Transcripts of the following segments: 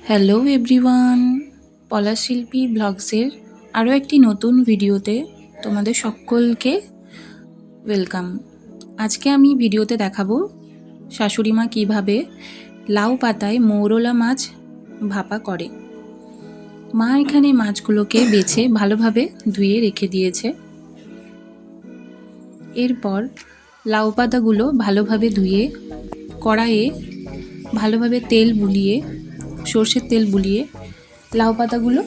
Hello everyone, পলাশিল্পী ব্লগসের আরও একটি নতুন ভিডিওতে তোমাদের সকলকে ওয়েলকাম। আজকে আমি ভিডিওতে দেখাবো শাশুড়িমা কীভাবে লাউ পাতায় মৌরলা মাছ ভাপা করে। মা এখানে মাছগুলোকে বেছে ভালোভাবে ধুয়ে রেখে দিয়েছে। এরপর লাউ পাতাগুলো ভালোভাবে ধুয়ে কড়াইয়ে ভালোভাবে সর্ষের তেল বুলিয়ে লাউ পাতাগুলো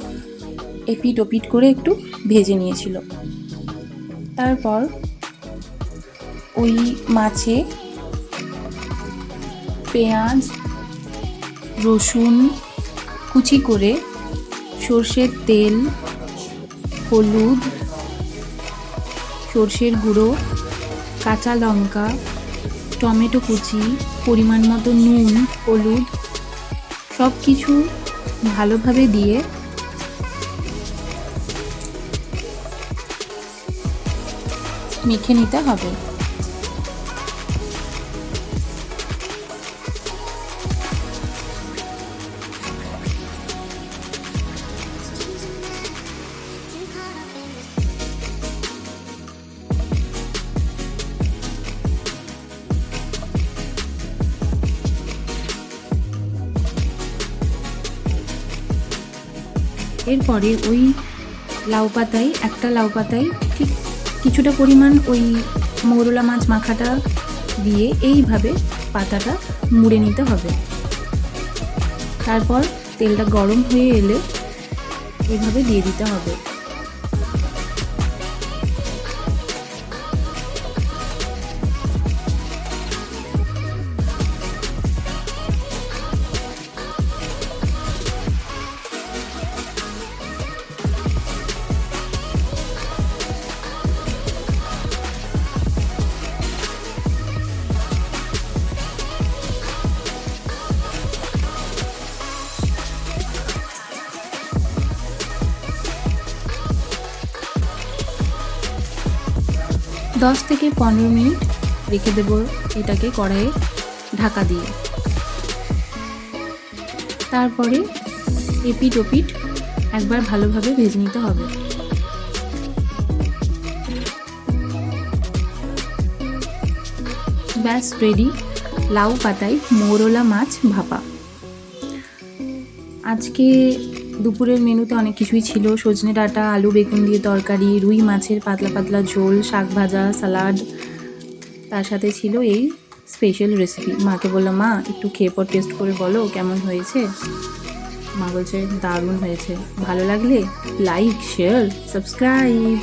এপিট ওপিট করে একটু ভেজে নিয়েছিল। তারপর ওই মাছে পেঁয়াজ রসুন কুচি করে, সর্ষের তেল, হলুদ, সর্ষের গুঁড়ো, কাঁচা লঙ্কা, টমেটো কুচি, পরিমাণ মতো নুন, হলুদ সব কিছু ভালোভাবে দিয়ে মেখে নিতে হবে। এরপরে ওই একটা লাউ পাতায় ঠিক কিছুটা পরিমাণ ওই মৌরলা মাছ মাখাটা দিয়ে এইভাবে পাতাটা মুড়ে নিতে হবে। তারপর তেলটা গরম হয়ে এলে এইভাবে দিয়ে দিতে হবে। 10 থেকে 15 মিনিট রেখে দেব এটাকে কড়াইয়ে ঢাকা দিয়ে। তারপরে এপিট ওপিট একবার ভালোভাবে ভেজে নিতে হবে। ব্যাস রেডি লাউ পাতায় মৌরলা মাছ ভাপা। আজকে দুপুরের মেনুতে অনেক কিছুই ছিল, সজনে ডাঁটা, আলু বেগুন দিয়ে তরকারি, রুই মাছের পাতলা পাতলা ঝোল, শাক ভাজা, সালাড, তার সাথে ছিল এই স্পেশাল রেসিপি। মাকে বললাম, মা একটু খেয়ে পর টেস্ট করে বলো কেমন হয়েছে। মা বলছে দারুণ হয়েছে, ভালো লাগলে লাইক, শেয়ার, সাবস্ক্রাইব।